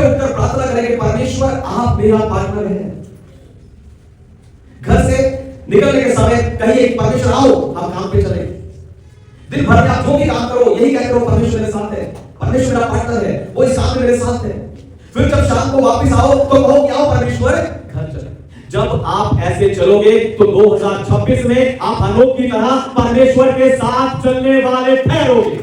सुबह उठकर प्रार्थना करेंगे, परमेश्वर आप मेरा पार्टनर है। घर से निकलने के समय कहिए, परमेश्वर आओ हम काम पे चले। दिन भर में आप जो भी काम करो यही कहते रहो, परमेश्वर मेरे साथ है, परमेश्वर मेरा पार्टनर है, वो इस काम में मेरे साथ है। फिर जब शाम को वापस आओ तो कहो कि आओ परमेश्वर घर चले। जब आप ऐसे चलोगे तो 2026 में आप हनोक की तरह परमेश्वर के साथ चलने वाले ठहरोगे।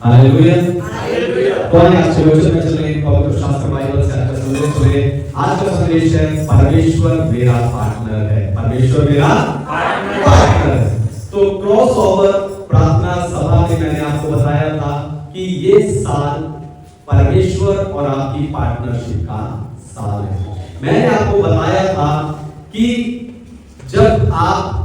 Hallelujah, hallelujah. तो आज के वचन में चलेंगे पवित्र शास्त्र बाइबल से। आज का संदेश है, आज का संदेश है परमेश्वर मेरा पार्टनर है, परमेश्वर मेरा पार्टनर है। तो क्रॉस ओवर प्रार्थना सभा में मैंने आपको बताया था कि ये साल परमेश्वर और आपकी पार्टनरशिप का साल है। मैंने आपको बताया था कि जब आप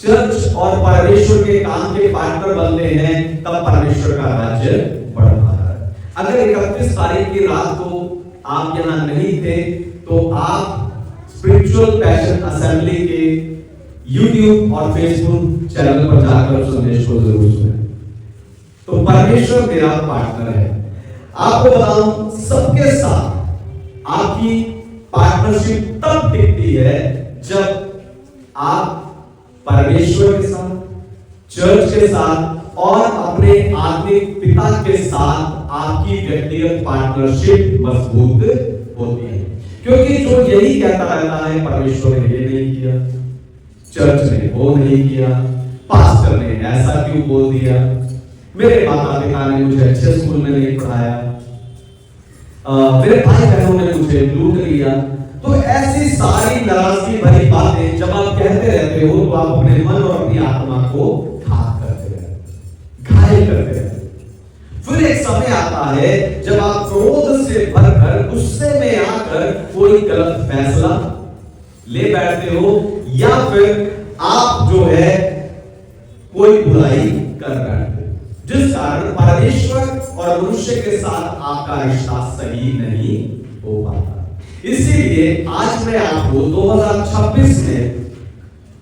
चर्च और परमेश्वर के काम के पार्टनर बनते हैं तब परमेश्वर का राज्य बढ़ता है। अगर 31 तारीख की रात को आप यहां नहीं थे तो आप स्पिरिचुअल पैशन असेंबली के YouTube और Facebook चैनल पर जाकर संदेश को जरूर सुनें। तो परमेश्वर मेरा पार्टनर है। आपको बताऊं, सबके साथ आपकी पार्टनरशिप तब टिकती है जब आप परमेश्वर के साथ, चर्च के साथ और अपने आत्मिक पिता के साथ आपकी व्यक्तिगत पार्टनरशिप मजबूत होती है। क्योंकि जो यही कहता रहता है, परमेश्वर ने ये नहीं किया, चर्च ने वो नहीं किया, पास्टर ने ऐसा क्यों बोल दिया, मेरे माता पिता ने मुझे अच्छे स्कूल में नहीं पढ़ाया, मेरे भाई बहनों ने मुझे लूट लिया। तो ऐसी सारी नाराजगी भरी बातें जब आप कहते रहते हो तो आप अपने मन और अपनी आत्मा को घात करते रहते, घायल करते रहते। फिर एक समय आता है जब आप क्रोध से भरकर गुस्से में आकर कोई गलत फैसला ले बैठते हो या फिर आप जो है कोई बुराई कर बैठते हो, जिस कारण परमेश्वर और मनुष्य के साथ आपका रिश्ता सही नहीं हो पाता। इसीलिए आज मैं आपको 2026 में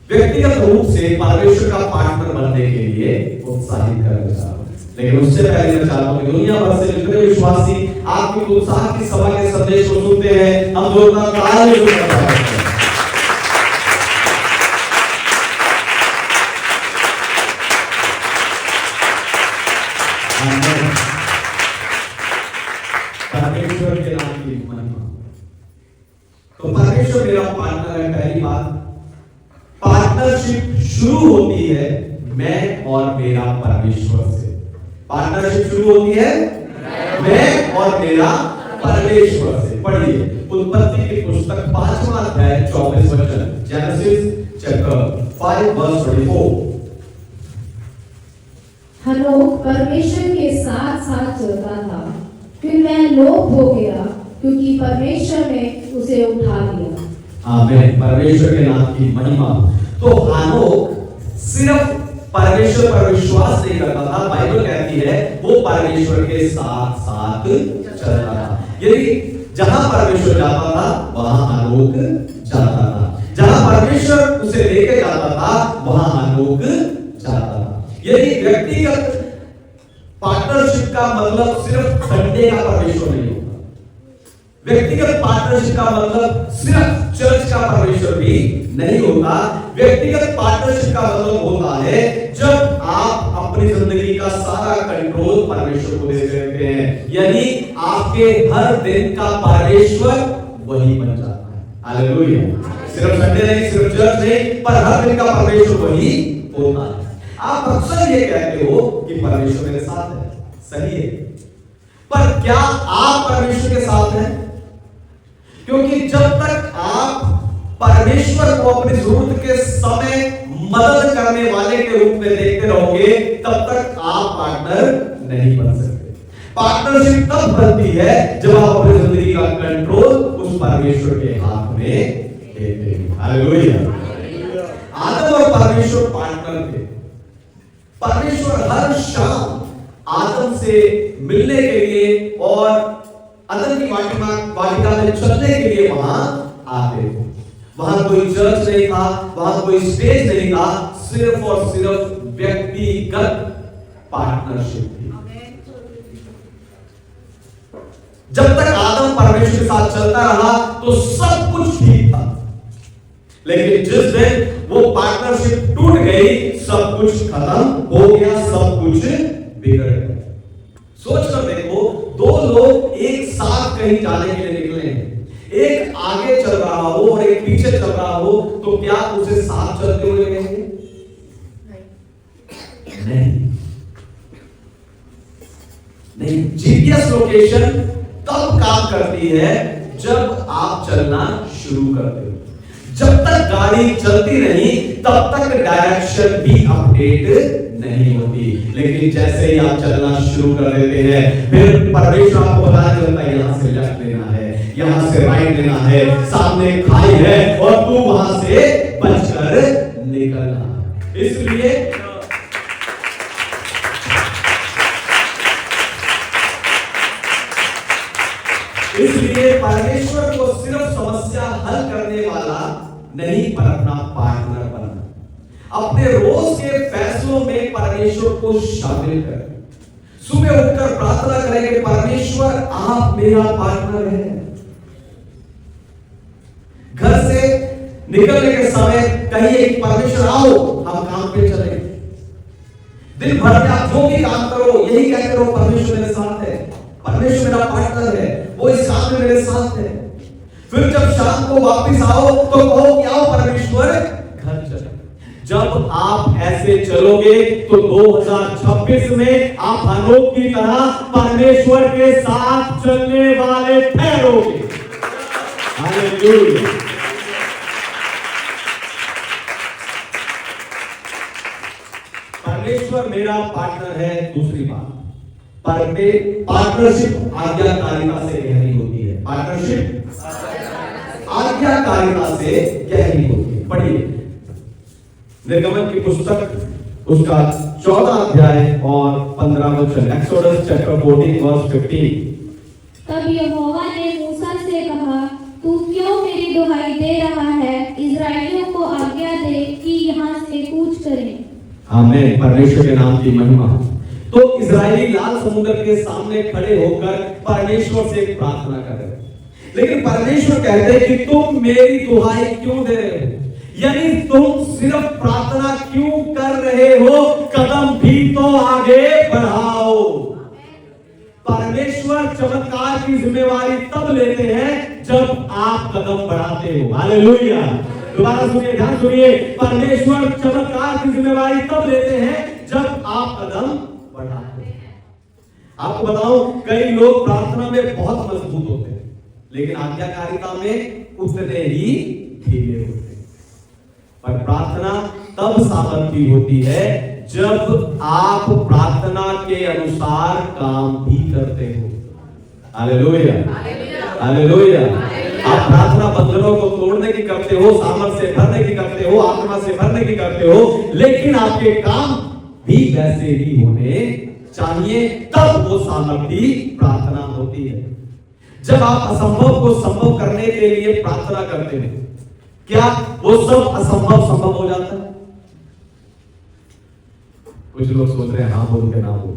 व्यक्तिगत रूप से परमेश्वर का पार्टनर बनने के लिए उत्साहित करना चाहता हूं। लेकिन उससे पहले मैं चाहता हूं कि दुनिया भर से जितने विश्वासी आपकी उत्साह की सभा के संदेश को सुनते हैं, हम जोरदार ताली बजाएं। परमेश्वर के नाम की महिमा। तो परमेश्वर मेरा पार्टनर है। पहली बात, पार्टनरशिप शुरू होती है मैं और मेरा परमेश्वर से। पार्टनरशिप शुरू होती है मैं और मेरा परमेश्वर से। पढ़िए उत्पत्ति की पुस्तक 5वां अध्याय 24 वचन, जेनेसिस चैप्टर 5 वर्स 24। हनोक परमेश्वर के साथ साथ चलता था, फिर वह लोप हो गया क्योंकि परमेश्वर ने उसे उठा लिया। आमीन। परमेश्वर के नाम की महिमा। तो हनोक सिर्फ परमेश्वर पर विश्वास नहीं करता था, बाइबल कहती है वो परमेश्वर के साथ साथ चलता था। यदि जहां परमेश्वर जाता था वहां हनोक जाता था, जहां परमेश्वर उसे लेके जाता था वहां हनोक जाता था। यदि व्यक्तिगत पार्टनरशिप का मतलब सिर्फ संडे का परमेश्वर नहीं होता, व्यक्तिगत पार्टनरशिप का मतलब सिर्फ चर्च का परमेश्वर भी नहीं होता। व्यक्तिगत पार्टनरशिप का मतलब होता है जब आप अपनी जिंदगी का सारा कंट्रोल परमेश्वर को दे देते हैं, यानी आपके हर दिन का परमेश्वर वही बन जाता है। हालेलुया। सिर्फ संडे नहीं, सिर्फ चर्च नहीं, पर हर दिन का परमेश्वर वही होता है। आप अक्सर ये कहते हो कि परमेश्वर मेरे साथ है, सही है, पर क्या आप परमेश्वर के साथ हैं? क्योंकि जब तक आप परमेश्वर को अपनी जरूरत के समय मदद करने वाले के रूप में देखते रहोगे तब तक आप पार्टनर नहीं बन सकते। पार्टनरशिप तब बनती है जब आप अपनी जिंदगी का कंट्रोल उस परमेश्वर के हाथ में खेलते हैं। हालेलुया। आदम और परमेश्वर पार्टनर थे। परमेश्वर हर शाम आदम से मिलने के लिए और अदन की वाटिका में चलने के लिए वहां आते थे। वहां कोई चर्च नहीं था, वहां कोई स्टेज नहीं था, सिर्फ और सिर्फ व्यक्तिगत पार्टनरशिप थी। जब तक आदम परमेश्वर के साथ चलता रहा तो सब कुछ ठीक था, लेकिन जिस दिन वो पार्टनरशिप टूट गई, सब कुछ खत्म हो गया, सब कुछ बिगड़ गया। सोच कर देखो, दो लोग एक साथ कहीं जाने के लिए निकले हैं, एक आगे चल रहा हो और एक पीछे चल रहा हो, तो क्या उसे साथ चलते हुए कहेंगे? नहीं। जीपीएस लोकेशन तब काम करती है जब आप चलना शुरू करते हो। जब तक गाड़ी चलती रही तब तक डायरेक्शन भी अपडेट नहीं होती, लेकिन जैसे ही आप चलना शुरू कर देते हैं, फिर परमेश्वर आपको बताने लगता है यहां से लेफ्ट लेना है, यहां से राइट लेना है, सामने खाई है और तू वहां से बचकर निकलना। इसलिए परमेश्वर को सिर्फ समस्या हल करने वाला नहीं, पर अपना पार्टनर बनना। अपने रोज के फैसलों में परमेश्वर को शामिल करें। सुबह उठकर प्रार्थना करें कि परमेश्वर आप मेरा पार्टनर हैं। घर से निकलने के समय कहिए कि परमेश्वर आओ हम काम पे चले। दिन भर में आप जो भी काम करो यही कहते रहो, परमेश्वर मेरे साथ है, परमेश्वर मेरा पार्टनर है, वो इस काम में मेरे साथ है। फिर जब शाम को वापस आओ तो कहो कि आओ परमेश्वर घर चले। जब आप ऐसे चलोगे तो 2026 में आप हनोक की तरह परमेश्वर के साथ चलने वाले ठहरोगे। हालेलुया। परमेश्वर मेरा पार्टनर है। दूसरी बात, पार्टनरशिप आज्ञाकारिता से गहरी होती है। पार्टनरशिप आज्ञाकारिता से गहरी होती है। पढ़िए निर्गमन की पुस्तक उसका 14 अध्याय और 15 वचन। Exodus chapter 14 verse 15। तब यहोवा ने मूसा से कहा, तू क्यों मेरी दुहाई दे रहा है? इस्राएलियों को आज्ञा दे कि यहाँ से कूच करें। आमीन। परमेश्वर के नाम की महिमा। तो इजरायली लाल समुद्र के सामने खड़े होकर परमेश्वर से प्रार्थना कर रहे, लेकिन परमेश्वर कहते हैं कि तुम मेरी दुहाई क्यों दे रहे हो? यानी तुम सिर्फ प्रार्थना क्यों कर रहे हो? कदम भी तो आगे बढ़ाओ। परमेश्वर चमत्कार की जिम्मेवारी तब लेते हैं जब आप कदम बढ़ाते हो। हालेलुया। दोबारा सुनिए, ध्यान सुनिए। परमेश्वर चमत्कार की जिम्मेवारी तब लेते हैं जब आप कदम बढ़ाते हैं। आपको बताऊं, कई लोग प्रार्थना में बहुत मजबूत होते हैं, लेकिन आज्ञाकारिता में उतने ही ढीले होते हैं। पर प्रार्थना तब सामर्थ्य होती है जब आप प्रार्थना के अनुसार काम भी करते हो। Hallelujah, hallelujah. आप प्रार्थना बंधनों को तोड़ने की करते हो, सामर्थ्य से भरने की करते हो, आत्मा से भरने की करते हो, लेकिन आपके काम भी वैसे ही होने चाहिए, तब वो सामर्थ्य प्रार्थना होती है। जब आप असंभव को संभव करने के लिए प्रार्थना करते हैं, क्या वो सब असंभव संभव हो जाता है? कुछ लोग सोच रहे हैं हाँ बोल के ना बोल।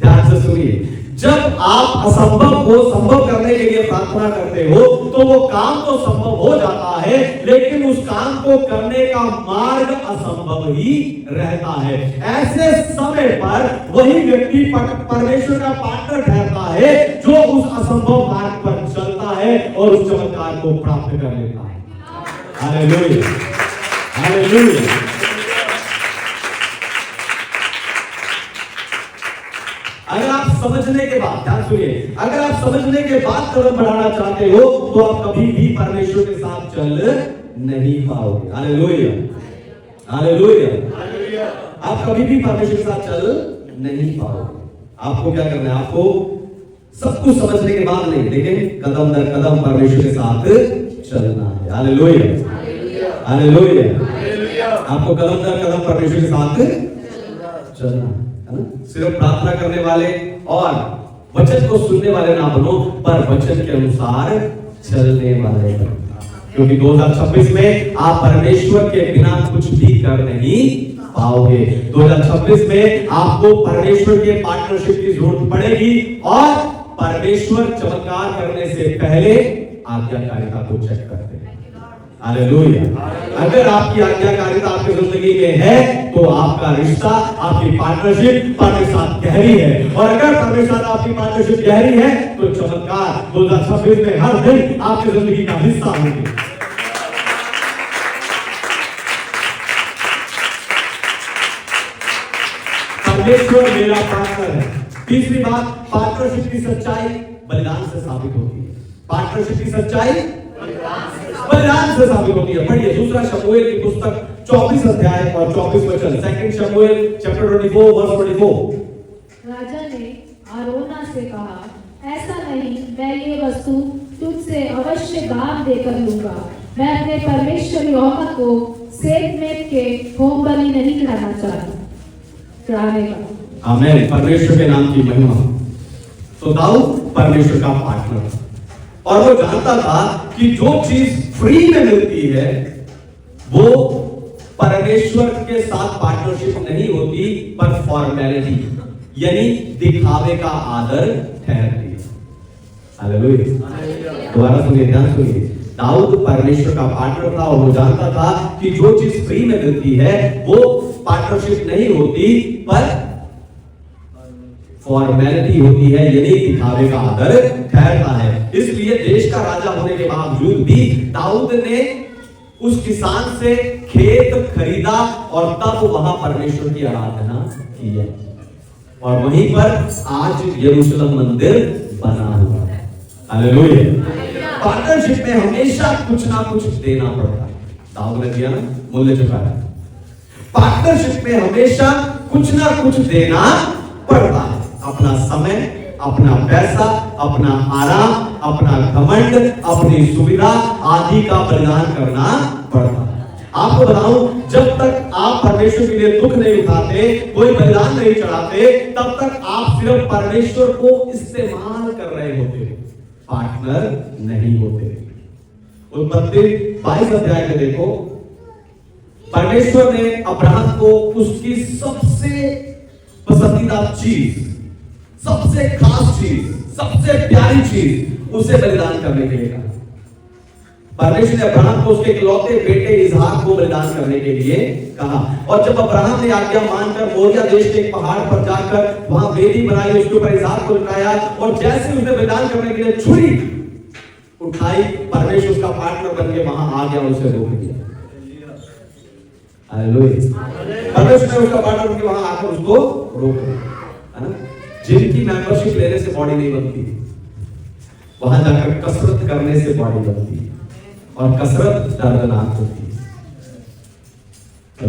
ध्यान से सुनिए, जब आप असंभव को संभव करने के लिए प्रार्थना करते हो तो वो काम तो संभव हो जाता है, लेकिन उस काम को करने का मार्ग असंभव ही रहता है। ऐसे समय पर वही व्यक्ति परमेश्वर का पार्टनर ठहरता है जो उस असंभव मार्ग पर चलता है और उस चमत्कार को प्राप्त कर लेता है। Hallelujah, hallelujah. अगर आप समझने के बाद, ध्यान सुनिए, अगर आप समझने के बाद कदम बढ़ाना चाहते हो तो आप कभी भी परमेश्वर के साथ चल नहीं पाओगे। Hallelujah, hallelujah. आप कभी भी परमेश्वर के साथ चल नहीं पाओगे। आपको क्या करना है? आपको सब कुछ समझने के बाद नहीं, लेकिन कदम दर कदम परमेश्वर के साथ चलना है। Hallelujah, hallelujah. आपको कदम दर कदम परमेश्वर के साथ चलना है ना। सिर्फ प्रार्थना करने वाले और वचन को सुनने वाले ना बनो, पर वचन के अनुसार चलने वाले बनो। क्योंकि 2026 में आप परमेश्वर के बिना कुछ भी कर नहीं पाओगे। 2026 में आपको परमेश्वर के पार्टनरशिप की जरूरत पड़ेगी और परमेश्वर चमत्कार करने से पहले आज्ञाकारिता को चेक करते हैं। हालेलुया। अगर आपकी आज्ञाकारिता आपकी जिंदगी में है तो आपका रिश्ता, आपकी पार्टनरशिप परमेश्वर के साथ गहरी है। और अगर परमेश्वर के साथ आपकी पार्टनरशिप गहरी है तो चमत्कार 2026 में हर दिन आपकी जिंदगी का हिस्सा होंगे। परमेश्वर मेरा पार्टनर है। तीसरी बात, पार्टनरशिप की सच्चाई बलिदान से साबित होती है। पार्टनरशिप की सच्चाई बलिदान से साबित होती है। पढ़िए दूसरा शमूएल की पुस्तक 24 अध्याय और 24 वचन। सेकंड शमूएल चैप्टर 24 वर्स 24। राजा ने आरोना से कहा, ऐसा नहीं, मैं ये वस्तु तुझसे अवश्य दान देकर लूंगा। मैं अपने परमेश्वर यहोवा को सेब-मेद के होम बलि नहीं चढ़ाना चाहता। आमीन। परमेश्वर के नाम की महिमा। तो दाऊद परमेश्वर का पार्टनर और वो जानता था कि जो चीज फ्री में मिलती है वो परमेश्वर के साथ पार्टनरशिप नहीं होती, पर फॉर्मेलिटी यानी दिखावे का आदर ठहरती है। हालेलुया। दोबारा सुनिए, ध्यान सुनिए। दाऊद परमेश्वर का पार्टनर था और वो जानता था कि जो चीज फ्री में मिलती है वो पार्टनरशिप नहीं होती, पर फॉर्मेलिटी होती है, यानी दिखावे का आदर ठहरता है। इसलिए देश का राजा होने के बावजूद भी दाऊद ने उस किसान से खेत खरीदा और तब वहां परमेश्वर की आराधना की है। और वहीं पर आज यरूशलेम मंदिर बना हुआ है। हालेलुया। पार्टनरशिप में हमेशा कुछ ना कुछ देना पड़ता है। दाऊद ने दिया ना, मूल्य चुकाया। पार्टनरशिप में हमेशा कुछ ना कुछ देना पड़ता है। अपना समय, अपना पैसा, अपना आराम, अपना घमंड, अपनी सुविधा आदि का बलिदान करना पड़ता है। आपको बताऊं, जब तक आप परमेश्वर के लिए दुख नहीं उठाते, कोई बलिदान नहीं चढ़ाते, तब तक आप सिर्फ परमेश्वर को इस्तेमाल कर रहे होते, पार्टनर नहीं होते। उत्पत्ति 22 अध्याय में देखो, परमेश्वर ने अब्राहम को उसकी सबसे पसंदीदा चीज, सबसे खास चीज, सबसे प्यारी चीज उसे बलिदान करने के लिए कहा। परमेश्वर ने अब्राहम को उसके इकलौते बेटे इसहाक को बलिदान करने के लिए कहा। और जब अब्राहम ने आज्ञा मानकर मोरिया देश के एक पहाड़ पर जाकर वहां वेदी बनाई, उसके ऊपर इसहाक को लटाया और जैसे उसने बलिदान करने के लिए छुरी उठाई, परमेश्वर उसका पार्टनर बन के वहां आ गया, उसे रोक दिया। हालेलुया। परमेश्वर ने उसका पार्टनर बन के वहां आकर उसको रोक दिया, है ना। जिनकी मेंबरशिप लेने से बॉडी नहीं बनती, वहां जाकर कसरत करने से बॉडी बनती है, और कसरत दर्दनाक होती है।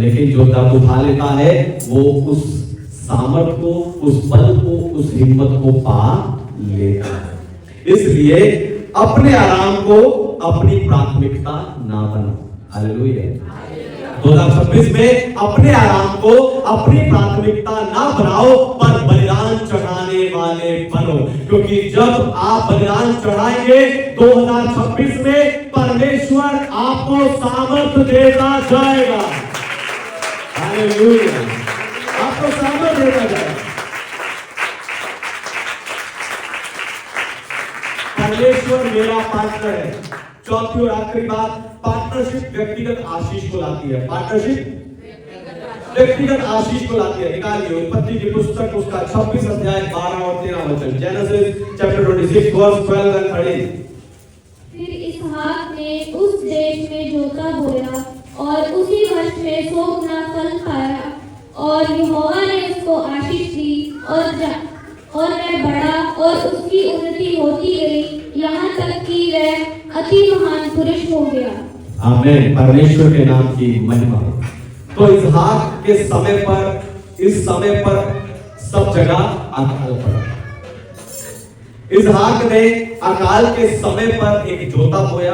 लेकिन जो दर्द उठा लेता है वो उस सामर्थ को, उस बल को, उस हिम्मत को पा लेता है। इसलिए अपने आराम को अपनी प्राथमिकता ना बनाओ। हालेलुया। 2026 में अपने आराम को अपनी प्राथमिकता ना बनाओ, पर बलिदान चढ़ाने वाले बनो। क्योंकि जब आप बलिदान चढ़ाएंगे 2026 में परमेश्वर आपको सामर्थ देता जाएगा। हालेलुया। आपको सामर्थ देता जाएगा। परमेश्वर मेरा पार्टनर है। चौथी और आखिरी बात, पार्टनरशिप व्यक्तिगत आशीष को लाती है। पार्टनरशिप व्यक्तिगत आशीष को लाती है। निकालिए उत्पत्ति की पुस्तक उसका 26 अध्याय 12 और 13 वचन। Genesis chapter 26 verse 12 and 13। फिर इसहाक ने उस देश में जोता बोया और उसी वर्ष में 100 गुना फल पाया, और यहोवा ने उसको आशीष दी और वह बढ़ा और उसकी उन्नति होती गई, यहाँ तक कि वह अति महान पुरुष हो गया। आमीन। परमेश्वर के नाम की महिमा। तो इसहाक के समय पर, इस समय पर सब जगह अकाल पड़ा। इसहाक ने अकाल के समय पर एक जोता बोया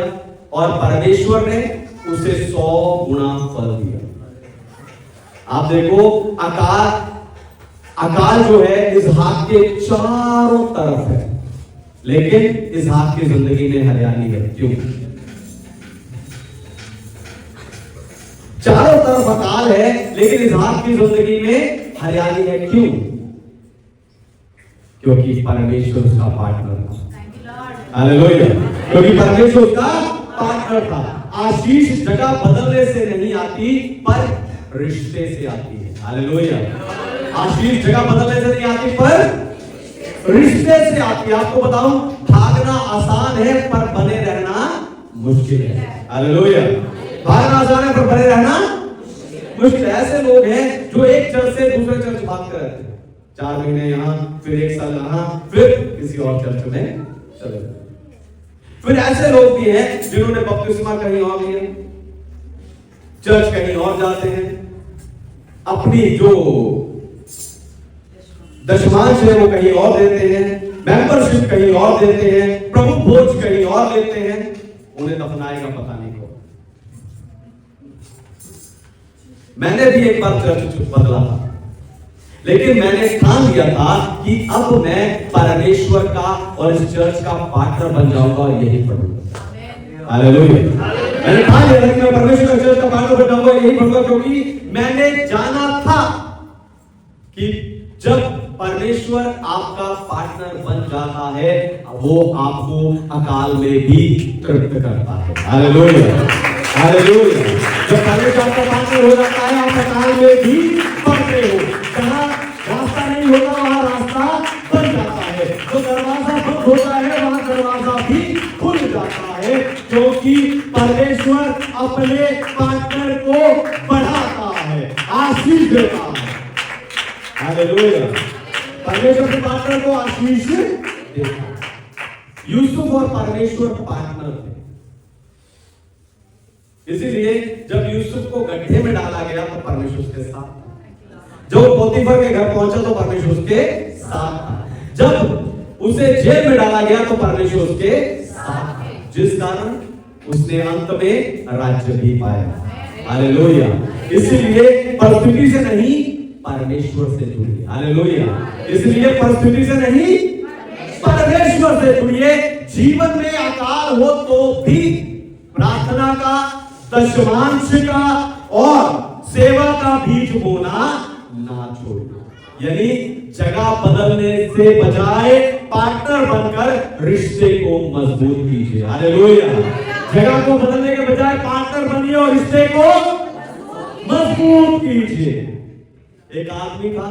और परमेश्वर ने उसे 100 गुना फल दिया। आप देखो, अकाल जो है इसहाक के चारों तरफ है, लेकिन इसहाक की जिंदगी में हरियाली है। क्यों? चारों तरफ अकाल है, लेकिन इसहाक की जिंदगी में हरियाली है। क्यों? क्योंकि परमेश्वर उसका पार्टनर था। हालेलुया! क्योंकि परमेश्वर उसका पार्टनर था। आशीष जगह बदलने से नहीं आती, पर रिश्ते से आती है। हालेलुया! आशीष जगह बदलने से नहीं आती, पर रिश्ते से आती है। आपको बताऊं, भागना आसान है, पर बने रहना मुश्किल है। हालेलुया! भागना आसान है, पर बने रहना मुश्किल। ऐसे लोग हैं जो एक चर्च से दूसरे चर्च भागते रहते हैं, 4 महीने यहाँ, फिर 1 साल यहाँ, फिर किसी और चर्च में चले जाते। फिर ऐसे लोग भी हैं जिन्होंने बपतिस्मा कहीं और लिया, चर्च कहीं और जाते हैं, अपनी जो दशमांश है वो कहीं और देते हैं, मेंबरशिप कहीं और देते हैं, प्रभु भोज कहीं और लेते हैं, उन्हें दफनाएगा पता नहीं कौन। मैंने भी एक बार चर्च बदला था, लेकिन मैंने ठान लिया था कि अब मैं परमेश्वर का और इस चर्च का पार्टनर बन जाऊंगा और यही पढ़ूंगा। हालेलुया! मैंने ठान लिया था कि मैं परमेश्वर का चर्च का पार्टनर बन जाऊंगा, यही पढ़ूंगा, क्योंकि मैंने जाना था कि जब परमेश्वर आपका पार्टनर बन जाता है, वो आपको अकाल में भी तृप्त करता है। हालेलुया! हालेलुया! जब परमेश्वर आपका पार्टनर हो जाता है, आप अकाल में भी बढ़ते हो। जहां रास्ता नहीं होता वहां रास्ता बन जाता है, जो दरवाजा बंद होता है वहां दरवाजा भी खुल जाता है, क्योंकि परमेश्वर अपने पार्टनर को बढ़ाता है, आशीष देता है। हालेलुया! परमेश्वर के पार्टनर को आशीष देता है। यूसुफ और परमेश्वर पार्टनर थे, इसीलिए जब यूसुफ को गड्ढे में डाला गया तो परमेश्वर उसके साथ था। जब पोतीफर के घर पहुंचा तो परमेश्वर उसके साथ था। जब उसे जेल में डाला गया तो परमेश्वर उसके साथ था, जिस कारण उसने अंत में राज्य भी पाया। हालेलुया! इसलिए परिस्थिति से नहीं, परमेश्वर से जुड़िए। हालेलुया! इसलिए परिस्थिति से नहीं, परमेश्वर से जुड़िए। जीवन में अकाल हो तो भी प्रार्थना का, दशमांश का और सेवा का बीज बोना ना छोड़िए। यानी जगह बदलने से बजाय पार्टनर बनकर रिश्ते को मजबूत कीजिए। हालेलुया! जगह को बदलने के बजाय पार्टनर बनिए और रिश्ते को मजबूत कीजिए। एक आदमी था,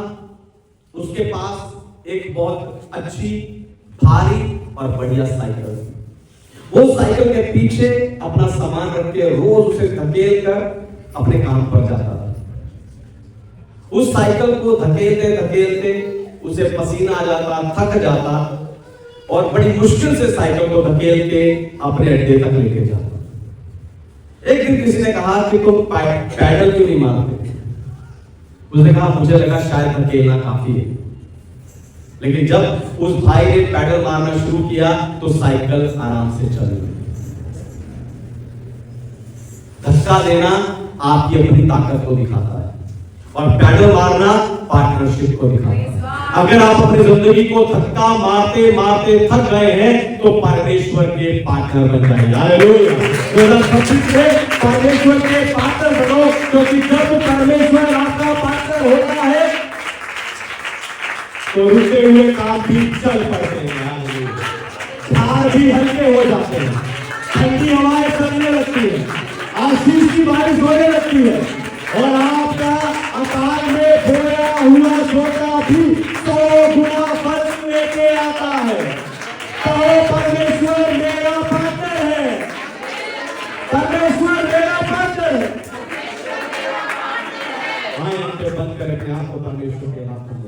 उसके पास एक बहुत अच्छी, भारी और बढ़िया साइकिल थी। वो साइकिल के पीछे अपना सामान रख के रोज उसे धकेल कर अपने काम पर जाता था। उस साइकिल को धकेलते धकेलते उसे पसीना आ जाता, थक जाता और बड़ी मुश्किल से साइकिल को धकेल के अपने अड्डे तक लेके जाता। एक दिन किसी ने कहा कि तुम पैडल क्यों नहीं मारते? उसने कहा मुझे लगा शायद धकेलना काफी है। लेकिन जब उस भाई ने पैडल मारना शुरू किया तो साइकिल आराम से चल गई। धक्का देना आपकी अपनी ताकत को दिखाता है और पैडल मारना पार्टनरशिप को दिखाता है। अगर आप अपनी जिंदगी को धक्का मारते मारते थक गए हैं तो परमेश्वर के पार्टनर बन जाइए। हालेलुया! 2025 में परमेश्वर के पार्टनर बनो, क्योंकि जब परमेश्वर आपका पार्टनर होता है तो रुके हुए काम भी चल पड़ते हैं, झाड़ भी हल्के हो जाते हैं, ठंडी हवाएं चलने लगती है, आशीष की बारिश होने लगती है और आपका अकाल में खोया हुआ छोटा भी 100 गुना फल लेके आता है। तो परमेश्वर मेरा पार्टनर है, परमेश्वर मेरा पार्टनर है। हाँ, बंद करें अपने आप को परमेश्वर के हाथ में।